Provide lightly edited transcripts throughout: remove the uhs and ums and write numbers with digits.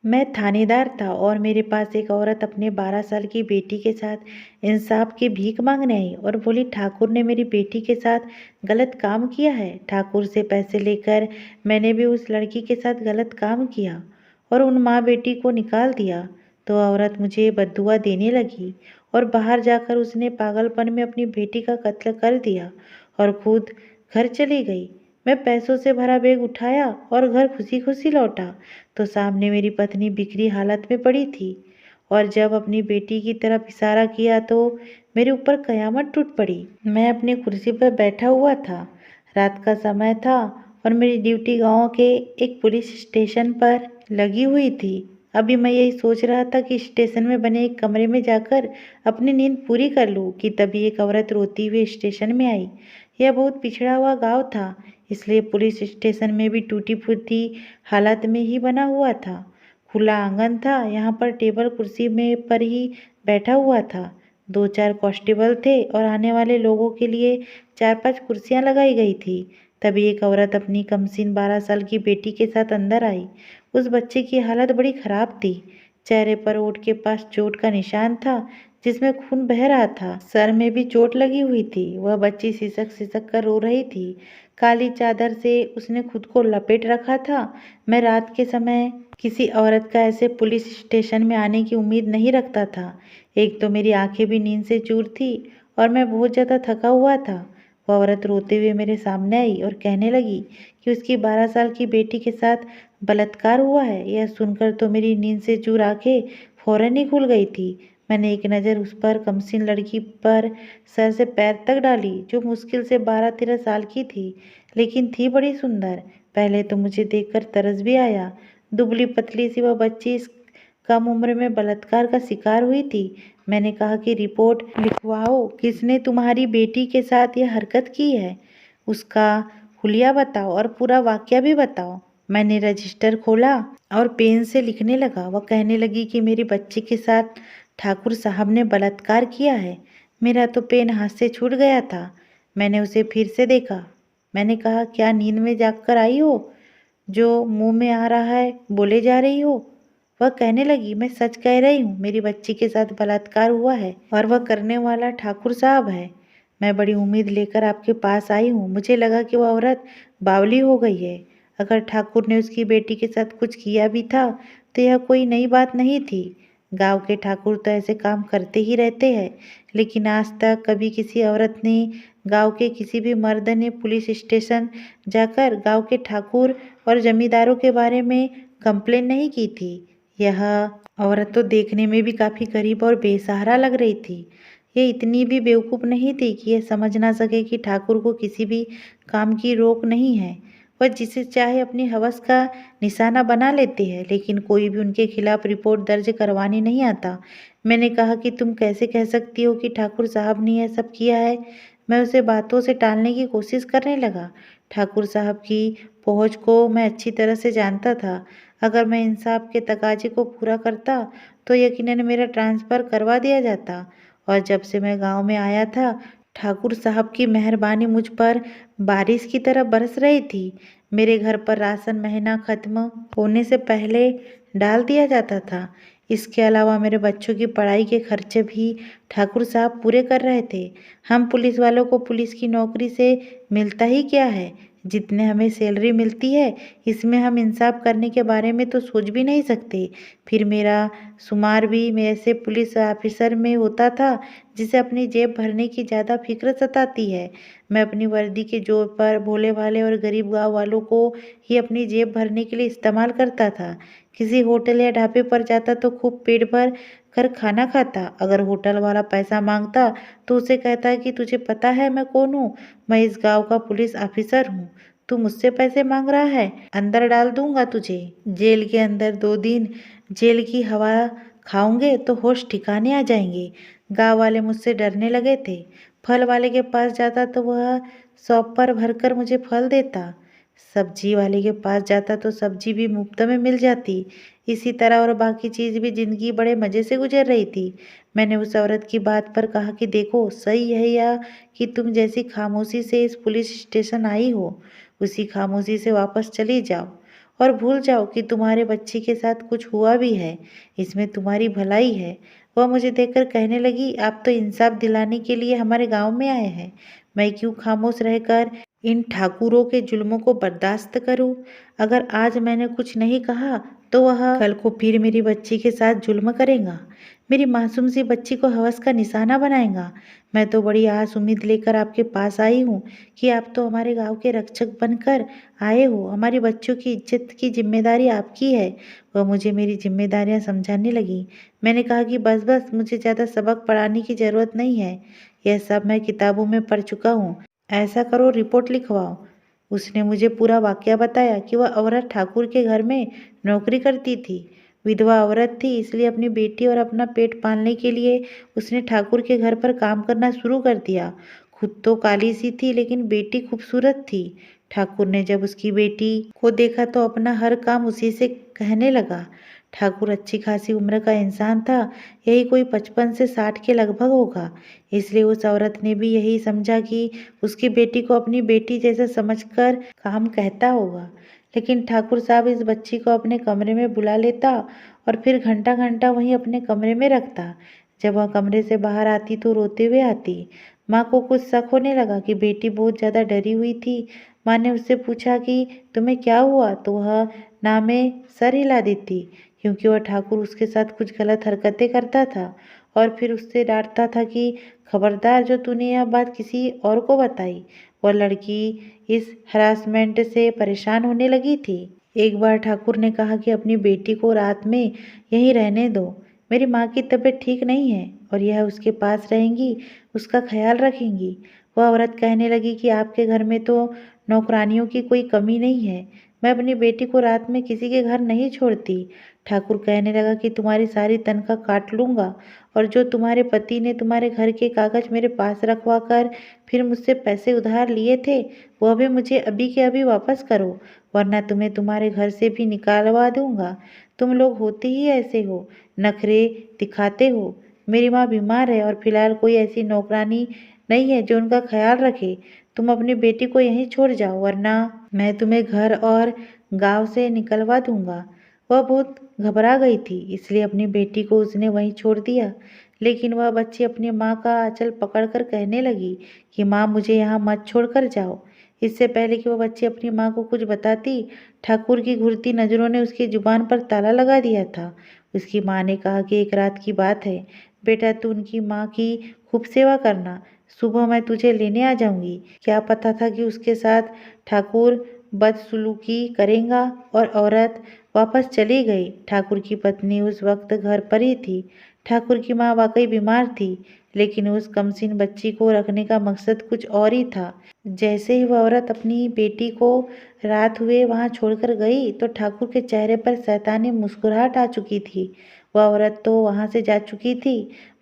मैं थानेदार था और मेरे पास एक औरत अपने 12 साल की बेटी के साथ इंसाफ की भीख मांगने आई और बोली, ठाकुर ने मेरी बेटी के साथ गलत काम किया है। ठाकुर से पैसे लेकर मैंने भी उस लड़की के साथ गलत काम किया और उन माँ बेटी को निकाल दिया। तो औरत मुझे बद्दुआ देने लगी और बाहर जाकर उसने पागलपन में अपनी बेटी का कत्ल कर दिया और खुद घर चली गई। मैं पैसों से भरा बैग उठाया और घर खुशी खुशी लौटा तो सामने मेरी पत्नी बिखरी हालत में पड़ी थी और जब अपनी बेटी की तरफ इशारा किया तो मेरे ऊपर कयामत टूट पड़ी। मैं अपनी कुर्सी पर बैठा हुआ था। रात का समय था और मेरी ड्यूटी गांव के एक पुलिस स्टेशन पर लगी हुई थी। अभी मैं यही सोच रहा था कि स्टेशन में बने एक कमरे में जाकर अपनी नींद पूरी कर लूं कि तभी एक औरत रोती हुई स्टेशन में आई। यह बहुत पिछड़ा हुआ गांव था, इसलिए पुलिस स्टेशन में भी टूटी फूटी हालत में ही बना हुआ था। खुला आंगन था, यहाँ पर टेबल कुर्सी में पर ही बैठा हुआ था। 2-4 कांस्टेबल थे और आने वाले लोगों के लिए 4-5 कुर्सियाँ लगाई गई थी। तभी एक औरत अपनी कमसीन 12 साल की बेटी के साथ अंदर आई। उस बच्चे की हालत बड़ी खराब थी। चेहरे पर ओठ के पास चोट का निशान था जिसमें खून बह रहा था। सर में भी चोट लगी हुई थी। वह बच्ची सिसक सिसक कर रो रही थी। काली चादर से उसने खुद को लपेट रखा था। मैं रात के समय किसी औरत का ऐसे पुलिस स्टेशन में आने की उम्मीद नहीं रखता था। एक तो मेरी आंखें भी नींद से चूर थी और मैं बहुत ज़्यादा थका हुआ था। वह औरत रोते हुए मेरे सामने आई और कहने लगी कि उसकी 12 साल की बेटी के साथ बलात्कार हुआ है। यह सुनकर तो मेरी नींद से चूर आंखें फौरन ही खुल गई थी। मैंने एक नज़र उस पर कमसीन लड़की पर सर से पैर तक डाली जो मुश्किल से 12-13 साल की थी, लेकिन थी बड़ी सुंदर। पहले तो मुझे देखकर तरस भी आया। दुबली पतली सी वह बच्ची इस कम उम्र में बलात्कार का शिकार हुई थी। मैंने कहा कि रिपोर्ट लिखवाओ, किसने तुम्हारी बेटी के साथ यह हरकत की है उसका हुलिया बताओ और पूरा वाकया भी बताओ। मैंने रजिस्टर खोला और पेन से लिखने लगा। वह कहने लगी कि मेरी बच्ची के साथ ठाकुर साहब ने बलात्कार किया है। मेरा तो पेन हाथ से छूट गया था। मैंने उसे फिर से देखा। मैंने कहा, क्या नींद में जागकर आई हो? जो मुंह में आ रहा है बोले जा रही हो? वह कहने लगी, मैं सच कह रही हूँ, मेरी बच्ची के साथ बलात्कार हुआ है और वह करने वाला ठाकुर साहब है। मैं बड़ी उम्मीद लेकर आपके पास आई हूँ। मुझे लगा कि वह औरत बावली हो गई है। अगर ठाकुर ने उसकी बेटी के साथ कुछ किया भी था तो यह कोई नई बात नहीं थी। गांव के ठाकुर तो ऐसे काम करते ही रहते हैं, लेकिन आज तक कभी किसी औरत ने, गांव के किसी भी मर्द ने पुलिस स्टेशन जाकर गांव के ठाकुर और जमींदारों के बारे में कंप्लेन नहीं की थी। यह औरत तो देखने में भी काफ़ी गरीब और बेसहारा लग रही थी। ये इतनी भी बेवकूफ़ नहीं थी कि यह समझ ना सके कि ठाकुर को किसी भी काम की रोक नहीं है। वह जिसे चाहे अपनी हवस का निशाना बना लेते हैं, लेकिन कोई भी उनके खिलाफ रिपोर्ट दर्ज करवाने नहीं आता। मैंने कहा कि तुम कैसे कह सकती हो कि ठाकुर साहब ने यह सब किया है? मैं उसे बातों से टालने की कोशिश करने लगा। ठाकुर साहब की पहुंच को मैं अच्छी तरह से जानता था। अगर मैं इंसाफ के तकाजे को पूरा करता तो यकीनन मेरा ट्रांसफ़र करवा दिया जाता। और जब से मैं गांव में आया था, ठाकुर साहब की मेहरबानी मुझ पर बारिश की तरह बरस रही थी। मेरे घर पर राशन महीना खत्म होने से पहले डाल दिया जाता था। इसके अलावा मेरे बच्चों की पढ़ाई के खर्चे भी ठाकुर साहब पूरे कर रहे थे। हम पुलिस वालों को पुलिस की नौकरी से मिलता ही क्या है? जितने हमें सैलरी मिलती है, इसमें हम इंसाफ करने के बारे में तो सोच भी नहीं सकते। फिर मेरा शुमार भी मैं ऐसे पुलिस ऑफिसर में होता था जिसे अपनी जेब भरने की ज़्यादा फिक्र सताती है। मैं अपनी वर्दी के जोर पर भोले भाले और गरीब गांव वालों को ही अपनी जेब भरने के लिए इस्तेमाल करता था। किसी होटल या ढाबे पर जाता तो खूब पेट भर कर खाना खाता। अगर होटल वाला पैसा मांगता तो उसे कहता कि तुझे पता है मैं कौन हूँ? मैं इस गांव का पुलिस ऑफिसर हूँ। तू मुझसे पैसे मांग रहा है, अंदर डाल दूंगा तुझे। जेल के अंदर 2 दिन जेल की हवा खाऊंगे तो होश ठिकाने आ जाएंगे। गांव वाले मुझसे डरने लगे थे। फल वाले के पास जाता तो वह शॉप पर भरकर मुझे फल देता। सब्जी वाले के पास जाता तो सब्जी भी मुफ्त में मिल जाती। इसी तरह और बाकी चीज़ भी जिंदगी बड़े मज़े से गुजर रही थी। मैंने उस औरत की बात पर कहा कि देखो, सही है या कि तुम जैसी खामोशी से इस पुलिस स्टेशन आई हो, उसी खामोशी से वापस चली जाओ। और भूल जाओ कि तुम्हारे बच्चे के साथ कुछ हुआ भी है, इसमें तुम्हारी भलाई है। वह मुझे देखकर कहने लगी, आप तो इंसाफ दिलाने के लिए हमारे गांव में आए हैं। मैं क्यों खामोश रहकर इन ठाकुरों के जुल्मों को बर्दाश्त करूं? अगर आज मैंने कुछ नहीं कहा तो वह कल को फिर मेरी बच्ची के साथ जुल्म करेगा, मेरी मासूम सी बच्ची को हवस का निशाना बनाएगा। मैं तो बड़ी आस उम्मीद लेकर आपके पास आई हूँ कि आप तो हमारे गांव के रक्षक बनकर आए हो। हमारी बच्चों की इज्जत की जिम्मेदारी आपकी है। वह मुझे मेरी जिम्मेदारियां समझाने लगी। मैंने कहा कि बस बस, मुझे ज़्यादा सबक पढ़ाने की ज़रूरत नहीं है, यह सब मैं किताबों में पढ़ चुका हूँ। ऐसा करो, रिपोर्ट लिखवाओ। उसने मुझे पूरा वाकया बताया कि वह औरत ठाकुर के घर में नौकरी करती थी। विधवा औरत थी, इसलिए अपनी बेटी और अपना पेट पालने के लिए उसने ठाकुर के घर पर काम करना शुरू कर दिया। खुद तो काली सी थी, लेकिन बेटी खूबसूरत थी। ठाकुर ने जब उसकी बेटी को देखा तो अपना हर काम उसी से कहने लगा। ठाकुर अच्छी खासी उम्र का इंसान था, यही कोई 55 से 60 के लगभग होगा। इसलिए उस औरत ने भी यही समझा कि उसकी बेटी को अपनी बेटी जैसा समझकर काम कहता होगा। लेकिन ठाकुर साहब इस बच्ची को अपने कमरे में बुला लेता और फिर घंटा घंटा वहीं अपने कमरे में रखता। जब वह कमरे से बाहर आती तो रोते हुए आती। माँ को कुछ शक होने लगा कि बेटी बहुत ज़्यादा डरी हुई थी। माँ ने उससे पूछा कि तुम्हें क्या हुआ, तो वह ना में सर हिला देती, क्योंकि वह ठाकुर उसके साथ कुछ गलत हरकतें करता था और फिर उससे डांटता था कि खबरदार, जो तूने यह बात किसी और को बताई। वह लड़की इस हरासमेंट से परेशान होने लगी थी। एक बार ठाकुर ने कहा कि अपनी बेटी को रात में यहीं रहने दो, मेरी माँ की तबीयत ठीक नहीं है और यह उसके पास रहेंगी, उसका ख्याल रखेंगी। वह औरत कहने लगी कि आपके घर में तो नौकरानियों की कोई कमी नहीं है, मैं अपनी बेटी को रात में किसी के घर नहीं छोड़ती। ठाकुर कहने लगा कि तुम्हारी सारी तनख्वाह काट लूँगा और जो तुम्हारे पति ने तुम्हारे घर के कागज मेरे पास रखवा कर फिर मुझसे पैसे उधार लिए थे, वह भी मुझे अभी के अभी वापस करो, वरना तुम्हें तुम्हारे घर से भी निकालवा दूंगा। तुम लोग होते ही ऐसे हो, नखरे दिखाते हो। मेरी माँ बीमार है और फिलहाल कोई ऐसी नौकरानी नहीं है जो उनका ख्याल रखे। तुम अपनी बेटी को यहीं छोड़ जाओ, वरना मैं तुम्हें घर और गांव से निकलवा दूंगा। वह बहुत घबरा गई थी, इसलिए अपनी बेटी को उसने वहीं छोड़ दिया। लेकिन वह बच्ची अपनी माँ का आंचल पकड़कर कहने लगी कि माँ, मुझे यहाँ मत छोड़कर जाओ। इससे पहले कि वह बच्ची अपनी माँ को कुछ बताती, ठाकुर की घूरती नज़रों ने उसकी जुबान पर ताला लगा दिया था। उसकी माँ ने कहा कि एक रात की बात है बेटा, तू उनकी माँ की खूब सेवा करना, सुबह मैं तुझे लेने आ जाऊंगी। क्या पता था कि उसके साथ ठाकुर बदसलूकी करेगा और औरत वापस चली गई। ठाकुर की पत्नी उस वक्त घर पर ही थी। ठाकुर की माँ वाकई बीमार थी, लेकिन उस कमसीन बच्ची को रखने का मकसद कुछ और ही था। जैसे ही वह औरत अपनी बेटी को रात हुए वहां छोड़कर गई तो ठाकुर के चेहरे पर शैतानी मुस्कुराहट आ चुकी थी। वह औरत तो वहां से जा चुकी थी।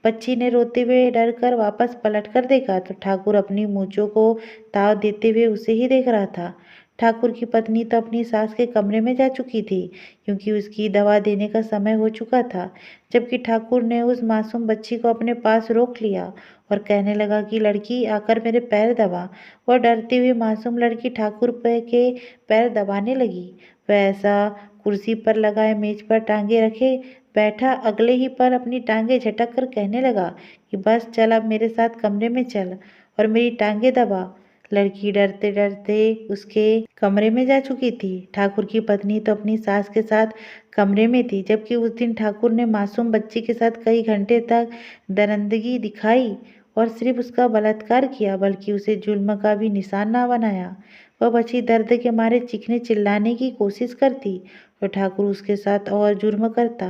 बच्ची ने रोते हुए डर कर वापस पलट कर देखा तो ठाकुर अपनी मूंछों को ताव देते हुए उसे ही देख रहा था। ठाकुर की पत्नी तो अपनी सास के कमरे में जा चुकी थी, क्योंकि उसकी दवा देने का समय हो चुका था। जबकि ठाकुर ने उस मासूम बच्ची को अपने पास रोक लिया और कहने लगा कि लड़की, आकर मेरे पैर दबा। वह डरती हुई मासूम लड़की ठाकुर के पैर दबाने लगी। वह ऐसा कुर्सी पर लगाए मेज पर टांगे रखे बैठा, अगले ही पर अपनी टांगे झटक कर कहने लगा कि बस चल, अब मेरे साथ कमरे में चल और मेरी टांगे दबा। लड़की डरते डरते उसके कमरे में जा चुकी थी। ठाकुर की पत्नी तो अपनी सास के साथ कमरे में थी। जबकि उस दिन ठाकुर ने मासूम बच्ची के साथ कई घंटे तक दरिंदगी दिखाई और सिर्फ उसका बलात्कार किया, बल्कि उसे जुल्म का भी निशान ना बनाया। वह बच्ची दर्द के मारे चीखने चिल्लाने की कोशिश करती तो ठाकुर उसके साथ और जुर्म करता,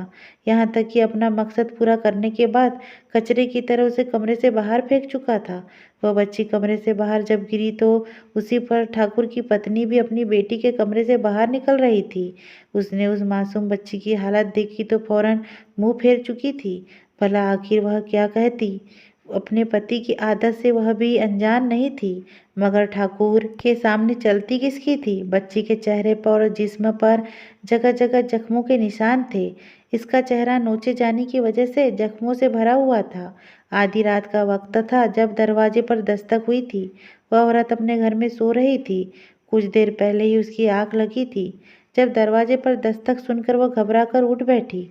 यहाँ तक कि अपना मकसद पूरा करने के बाद कचरे की तरह उसे कमरे से बाहर फेंक चुका था। वह बच्ची कमरे से बाहर जब गिरी तो उसी पर ठाकुर की पत्नी भी अपनी बेटी के कमरे से बाहर निकल रही थी। उसने उस मासूम बच्ची की हालत देखी तो फौरन मुंह फेर चुकी थी। भला आखिर वह क्या कहती? अपने पति की आदत से वह भी अनजान नहीं थी, मगर ठाकुर के सामने चलती किसकी थी? बच्ची के चेहरे पर और जिस्म पर जगह जगह जख्मों के निशान थे। इसका चेहरा नोचे जाने की वजह से जख्मों से भरा हुआ था। आधी रात का वक्त था जब दरवाजे पर दस्तक हुई थी। वह औरत अपने घर में सो रही थी। कुछ देर पहले ही उसकी आंख लगी थी। जब दरवाजे पर दस्तक सुनकर वह घबराकर उठ बैठी।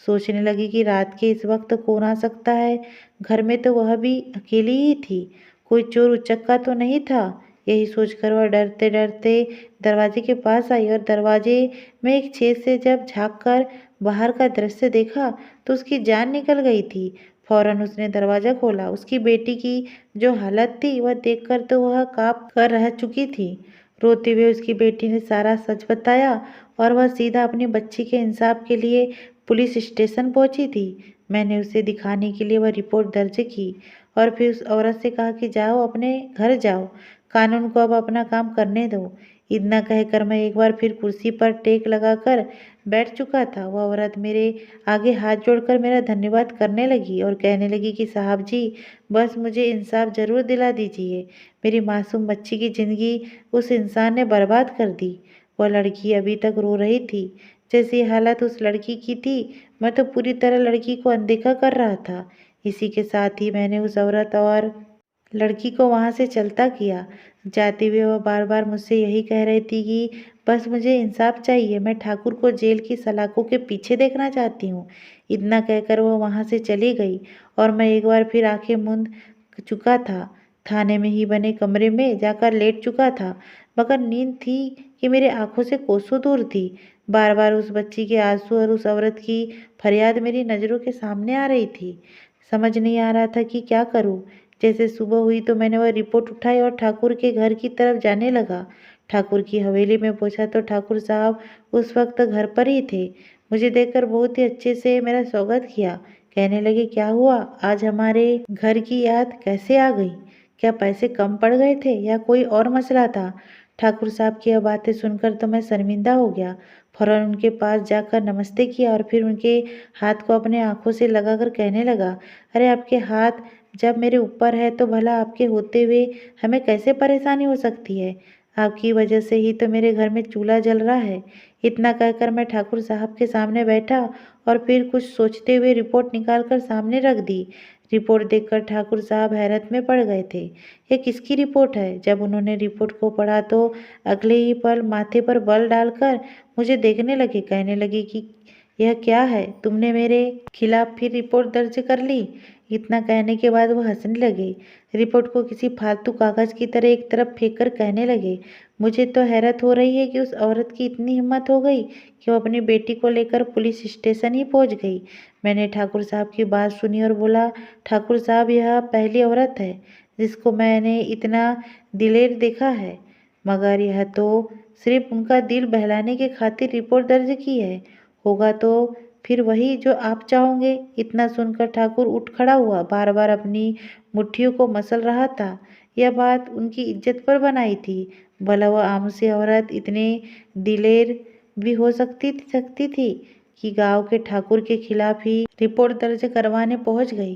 सोचने लगी कि रात के इस वक्त कौन आ सकता है। घर में तो वह भी अकेली ही थी, कोई चोर उचक्का तो नहीं था। यही सोचकर वह डरते डरते दरवाजे के पास आई और दरवाजे में एक छेद से जब झाँक कर बाहर का दृश्य देखा तो उसकी जान निकल गई थी। फौरन उसने दरवाज़ा खोला। उसकी बेटी की जो हालत थी वह देखकर तो वह काँप कर रह चुकी थी। रोते हुए उसकी बेटी ने सारा सच बताया और वह सीधा अपनी बच्ची के इंसाफ के लिए पुलिस स्टेशन पहुंची थी। मैंने उसे दिखाने के लिए वह रिपोर्ट दर्ज की और फिर उस औरत से कहा कि जाओ, अपने घर जाओ, कानून को अब अपना काम करने दो। इतना कहकर मैं एक बार फिर कुर्सी पर टेक लगाकर बैठ चुका था। वह औरत मेरे आगे हाथ जोड़कर मेरा धन्यवाद करने लगी और कहने लगी कि साहब जी, बस मुझे इंसाफ ज़रूर दिला दीजिए। मेरी मासूम बच्ची की ज़िंदगी उस इंसान ने बर्बाद कर दी। वह लड़की अभी तक रो रही थी। जैसी हालत उस लड़की की थी, मैं तो पूरी तरह लड़की को अनदेखा कर रहा था। इसी के साथ ही मैंने उस औरत और लड़की को वहाँ से चलता किया। जाते हुए वह बार बार मुझसे यही कह रही थी कि बस मुझे इंसाफ चाहिए, मैं ठाकुर को जेल की सलाखों के पीछे देखना चाहती हूँ। इतना कहकर वह वहाँ से चली गई और मैं एक बार फिर आंखें मूंद चुका था। थाने में ही बने कमरे में जाकर लेट चुका था, मगर नींद थी कि मेरे आंखों से कोसों दूर थी। बार बार उस बच्ची के आंसू और उस औरत की फरियाद मेरी नज़रों के सामने आ रही थी। समझ नहीं आ रहा था कि क्या करूं। जैसे सुबह हुई तो मैंने वह रिपोर्ट उठाई और ठाकुर के घर की तरफ जाने लगा। ठाकुर की हवेली में पहुंचा तो ठाकुर साहब उस वक्त घर पर ही थे। मुझे देखकर बहुत ही अच्छे से मेरा स्वागत किया। कहने लगे, क्या हुआ, आज हमारे घर की याद कैसे आ गई? क्या पैसे कम पड़ गए थे या कोई और मसला था? ठाकुर साहब की यह बातें सुनकर तो मैं शर्मिंदा हो गया। फौरन उनके पास जाकर नमस्ते किया और फिर उनके हाथ को अपने आंखों से लगाकर कहने लगा, अरे आपके हाथ जब मेरे ऊपर है तो भला आपके होते हुए हमें कैसे परेशानी हो सकती है? आपकी वजह से ही तो मेरे घर में चूल्हा जल रहा है। इतना कहकर मैं ठाकुर साहब के सामने बैठा और फिर कुछ सोचते हुए रिपोर्ट निकालकर सामने रख दी। रिपोर्ट देखकर ठाकुर साहब हैरत में पड़ गए थे। ये किसकी रिपोर्ट है? जब उन्होंने रिपोर्ट को पढ़ा तो अगले ही पल माथे पर बल डालकर मुझे देखने लगे। कहने लगे कि यह क्या है, तुमने मेरे खिलाफ फिर रिपोर्ट दर्ज कर ली? इतना कहने के बाद वह हंसने लगे। रिपोर्ट को किसी फालतू कागज की तरह एक तरफ फेंक कर कहने लगे, मुझे तो हैरत हो रही है कि उस औरत की इतनी हिम्मत हो गई कि वो अपनी बेटी को लेकर पुलिस स्टेशन ही पहुंच गई। मैंने ठाकुर साहब की बात सुनी और बोला, ठाकुर साहब, यह पहली औरत है जिसको मैंने इतना दिलेर देखा है, मगर यह तो सिर्फ उनका दिल बहलाने के खातिर रिपोर्ट दर्ज की है। होगा तो फिर वही जो आप चाहोगे। इतना सुनकर ठाकुर उठ खड़ा हुआ, बार बार अपनी मुट्ठियों को मसल रहा था। यह बात उनकी इज्जत पर बनाई थी। भला वह आम सी औरत इतने दिलेर भी हो सकती थी कि गांव के ठाकुर के खिलाफ ही रिपोर्ट दर्ज करवाने पहुंच गई।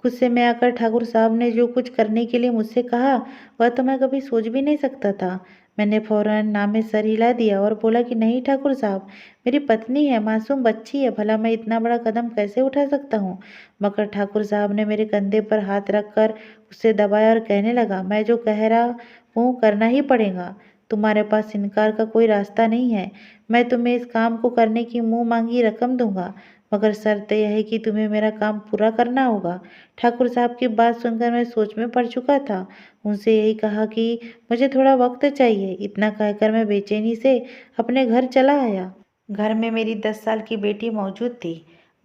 गुस्से में आकर ठाकुर साहब ने जो कुछ करने के लिए मुझसे कहा वह तो मैं कभी सोच भी नहीं सकता था। मैंने फौरन नामे सर हिला दिया और बोला कि नहीं ठाकुर साहब, मेरी पत्नी है, मासूम बच्ची है, भला मैं इतना बड़ा कदम कैसे उठा सकता हूँ? मगर ठाकुर साहब ने मेरे कंधे पर हाथ रखकर उसे दबाया और कहने लगा, मैं जो कह रहा हूँ करना ही पड़ेगा। तुम्हारे पास इनकार का कोई रास्ता नहीं है। मैं तुम्हें इस काम को करने की मुंह मांगी रकम दूंगा, मगर शर्त यह है कि तुम्हें मेरा काम पूरा करना होगा। ठाकुर साहब की बात सुनकर मैं सोच में पड़ चुका था। उनसे यही कहा कि मुझे थोड़ा वक्त चाहिए। इतना कहकर मैं बेचैनी से अपने घर चला आया। घर में मेरी 10 साल की बेटी मौजूद थी।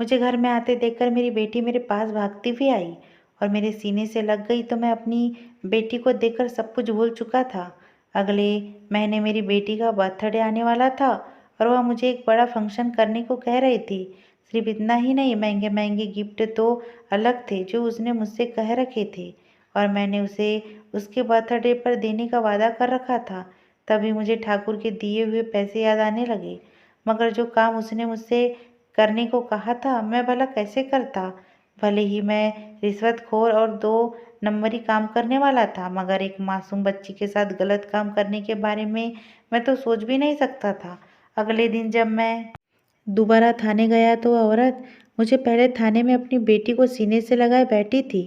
मुझे घर में आते देखकर मेरी बेटी मेरे पास भागती हुई आई और मेरे सीने से लग गई तो मैं अपनी बेटी को देखकर सब कुछ भूल चुका था। अगले महीने मेरी बेटी का बर्थडे आने वाला था और वह मुझे एक बड़ा फंक्शन करने को कह रही थी। सिर्फ इतना ही नहीं, महंगे महंगे गिफ्ट तो अलग थे जो उसने मुझसे कह रखे थे और मैंने उसे उसके बर्थडे पर देने का वादा कर रखा था। तभी मुझे ठाकुर के दिए हुए पैसे याद आने लगे। मगर जो काम उसने मुझसे करने को कहा था मैं भला कैसे करता? भले ही मैं रिश्वतखोर और 2 नंबरी काम करने वाला था, मगर एक मासूम बच्ची के साथ गलत काम करने के बारे में मैं तो सोच भी नहीं सकता था। अगले दिन जब मैं दोबारा थाने गया तो वह औरत मुझे पहले थाने में अपनी बेटी को सीने से लगाए बैठी थी।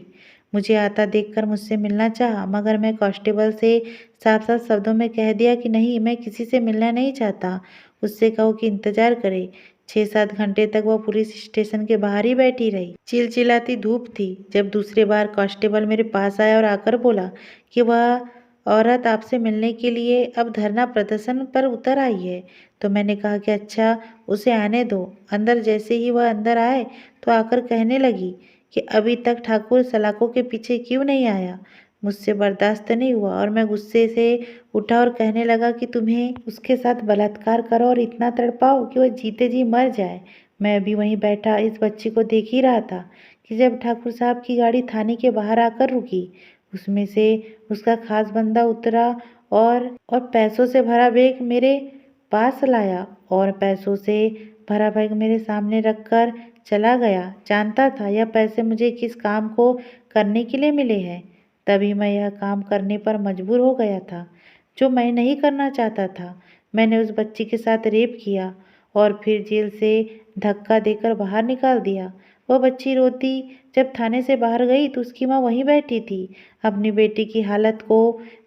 मुझे आता देखकर मुझसे मिलना चाहा, मगर मैं कांस्टेबल से साफ साफ शब्दों में कह दिया कि नहीं, मैं किसी से मिलना नहीं चाहता। उससे कहो कि इंतजार करे। 6-7 घंटे तक वह पुलिस स्टेशन के बाहर ही बैठी रही। चिलचिलाती धूप थी। जब दूसरी बार कांस्टेबल मेरे पास आया और आकर बोला कि वह औरत आपसे मिलने के लिए अब धरना प्रदर्शन पर उतर आई है, तो मैंने कहा कि अच्छा, उसे आने दो। अंदर जैसे ही वह अंदर आए तो आकर कहने लगी कि अभी तक ठाकुर सलाखों के पीछे क्यों नहीं आया। मुझसे बर्दाश्त नहीं हुआ और मैं गुस्से से उठा और कहने लगा कि तुम्हें उसके साथ बलात्कार करो और इतना तड़पाओ कि वह जीते जी मर जाए। मैं अभी वहीं बैठा इस बच्ची को देख ही रहा था कि जब ठाकुर साहब की गाड़ी थाने के बाहर आकर रुकी। उसमें से उसका खास बंदा उतरा और पैसों से भरा बैग मेरे पास लाया और पैसों से भरा बैग मेरे सामने रखकर चला गया। जानता था यह पैसे मुझे किस काम को करने के लिए मिले हैं, तभी मैं यह काम करने पर मजबूर हो गया था जो मैं नहीं करना चाहता था। मैंने उस बच्ची के साथ रेप किया और फिर जेल से धक्का देकर बाहर निकाल दिया। वह बच्ची रोती जब थाने से बाहर गई तो उसकी माँ वहीं बैठी थी। अपनी बेटी की हालत को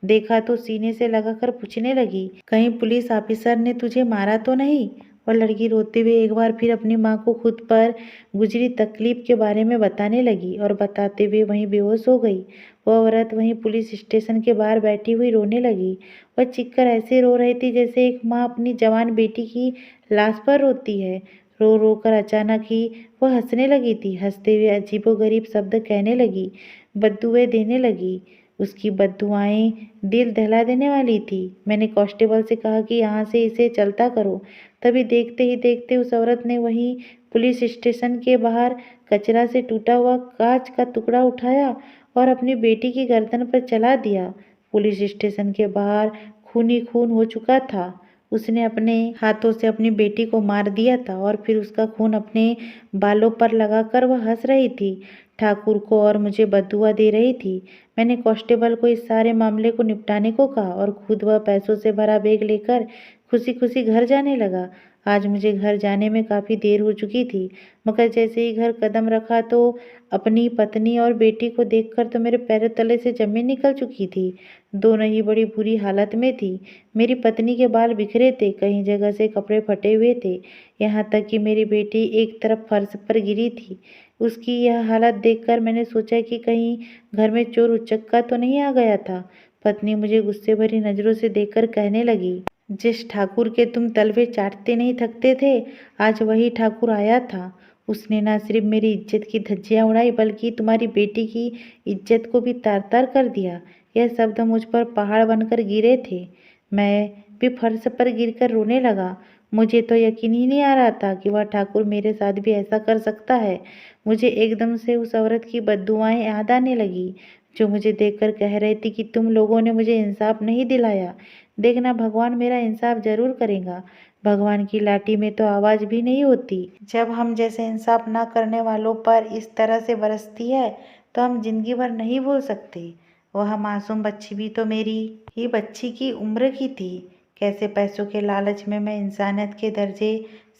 देखा तो सीने से लगाकर पूछने लगी, कहीं पुलिस ऑफिसर ने तुझे मारा तो नहीं। और लड़की रोते हुए एक बार फिर अपनी माँ को खुद पर गुजरी तकलीफ के बारे में बताने लगी और बताते हुए वहीं बेहोश हो गई। वह औरत वहीं पुलिस स्टेशन के बाहर बैठी हुई रोने लगी। वह चीखकर ऐसे रो रही थी जैसे एक माँ अपनी जवान बेटी की लाश पर रोती है। रो रो कर अचानक ही वह हंसने लगी थी। हंसते हुए अजीबोगरीब शब्द कहने लगी, बद्दुएं देने लगी। उसकी बद्दुआएं दिल दहला देने वाली थी। मैंने कांस्टेबल से कहा कि यहाँ से इसे चलता करो। तभी देखते ही देखते उस औरत ने वहीं पुलिस स्टेशन के बाहर कचरा से टूटा हुआ कांच का टुकड़ा उठाया और अपनी बेटी की गर्दन पर चला दिया। पुलिस स्टेशन के बाहर खून ही खून हो चुका था। उसने अपने हाथों से अपनी बेटी को मार दिया था और फिर उसका खून अपने बालों पर लगाकर वह हंस रही थी, ठाकुर को और मुझे बद्दुआ दे रही थी। मैंने कांस्टेबल को इस सारे मामले को निपटाने को कहा और खुद वह पैसों से भरा बैग लेकर खुशी खुशी घर जाने लगा। आज मुझे घर जाने में काफ़ी देर हो चुकी थी, मगर जैसे ही घर कदम रखा तो अपनी पत्नी और बेटी को देखकर तो मेरे पैरों तले से जमीन निकल चुकी थी। दोनों ही बड़ी बुरी हालत में थी। मेरी पत्नी के बाल बिखरे थे, कहीं जगह से कपड़े फटे हुए थे, यहाँ तक कि मेरी बेटी एक तरफ फर्श पर गिरी थी। उसकी यह हालत देखकर मैंने सोचा कि कहीं घर में चोर उचक्का तो नहीं आ गया था। पत्नी मुझे गुस्से भरी नज़रों से देखकर कहने लगी, जिस ठाकुर के तुम तलवे चाटते नहीं थकते थे, आज वही ठाकुर आया था। उसने न सिर्फ मेरी इज्जत की धज्जियां उड़ाई बल्कि तुम्हारी बेटी की इज्जत को भी तार तार कर दिया। यह शब्द मुझ पर पहाड़ बनकर गिरे थे। मैं भी फर्श पर गिरकर रोने लगा। मुझे तो यकीन ही नहीं आ रहा था कि वह ठाकुर मेरे साथ भी ऐसा कर सकता है। मुझे एकदम से उस औरत की बद्दुआएं याद आने लगी जो मुझे देखकर कह रही थी कि तुम लोगों ने मुझे इंसाफ नहीं दिलाया। देखना, भगवान मेरा इंसाफ जरूर करेगा। भगवान की लाठी में तो आवाज़ भी नहीं होती। जब हम जैसे इंसाफ ना करने वालों पर इस तरह से बरसती है तो हम जिंदगी भर नहीं भूल सकते। वह मासूम बच्ची भी तो मेरी ही बच्ची की उम्र की थी। कैसे पैसों के लालच में मैं इंसानियत के दर्जे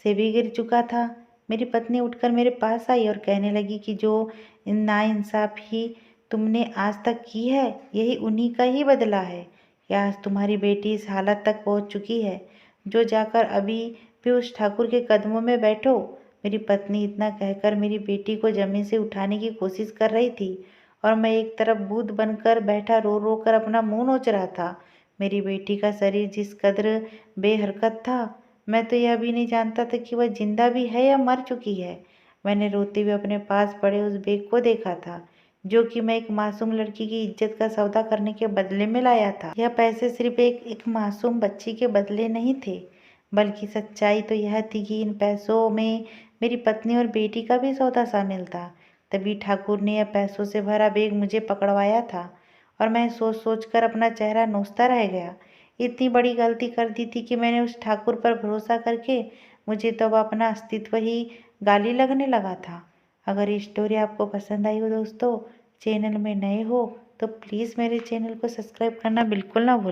से भी गिर चुका था। मेरी पत्नी उठकर मेरे पास आई और कहने लगी कि जो नाइंसाफी तुमने आज तक की है, यही उन्हीं का ही बदला है। या आज तुम्हारी बेटी इस हालत तक पहुंच चुकी है जो जाकर अभी भी उस ठाकुर के कदमों में बैठो। मेरी पत्नी इतना कहकर मेरी बेटी को जमीन से उठाने की कोशिश कर रही थी और मैं एक तरफ भूत बनकर बैठा रो रो कर अपना मुंह नोच रहा था। मेरी बेटी का शरीर जिस कदर बेहरकत था, मैं तो यह भी नहीं जानता था कि वह जिंदा भी है या मर चुकी है। मैंने रोते हुए अपने पास पड़े उस बैग को देखा था जो कि मैं एक मासूम लड़की की इज्जत का सौदा करने के बदले में लाया था। यह पैसे सिर्फ एक मासूम बच्ची के बदले नहीं थे, बल्कि सच्चाई तो यह थी कि इन पैसों में मेरी पत्नी और बेटी का भी सौदा शामिल था। तभी ठाकुर ने यह पैसों से भरा बैग मुझे पकड़वाया था और मैं सोच सोच कर अपना चेहरा नोचता रह गया। इतनी बड़ी गलती कर दी थी कि मैंने उस ठाकुर पर भरोसा करके मुझे तो अब अपना अस्तित्व ही गाली लगने लगा था। अगर ये स्टोरी आपको पसंद आई हो दोस्तों, चैनल में नए हो तो प्लीज़ मेरे चैनल को सब्सक्राइब करना बिल्कुल ना भूलें।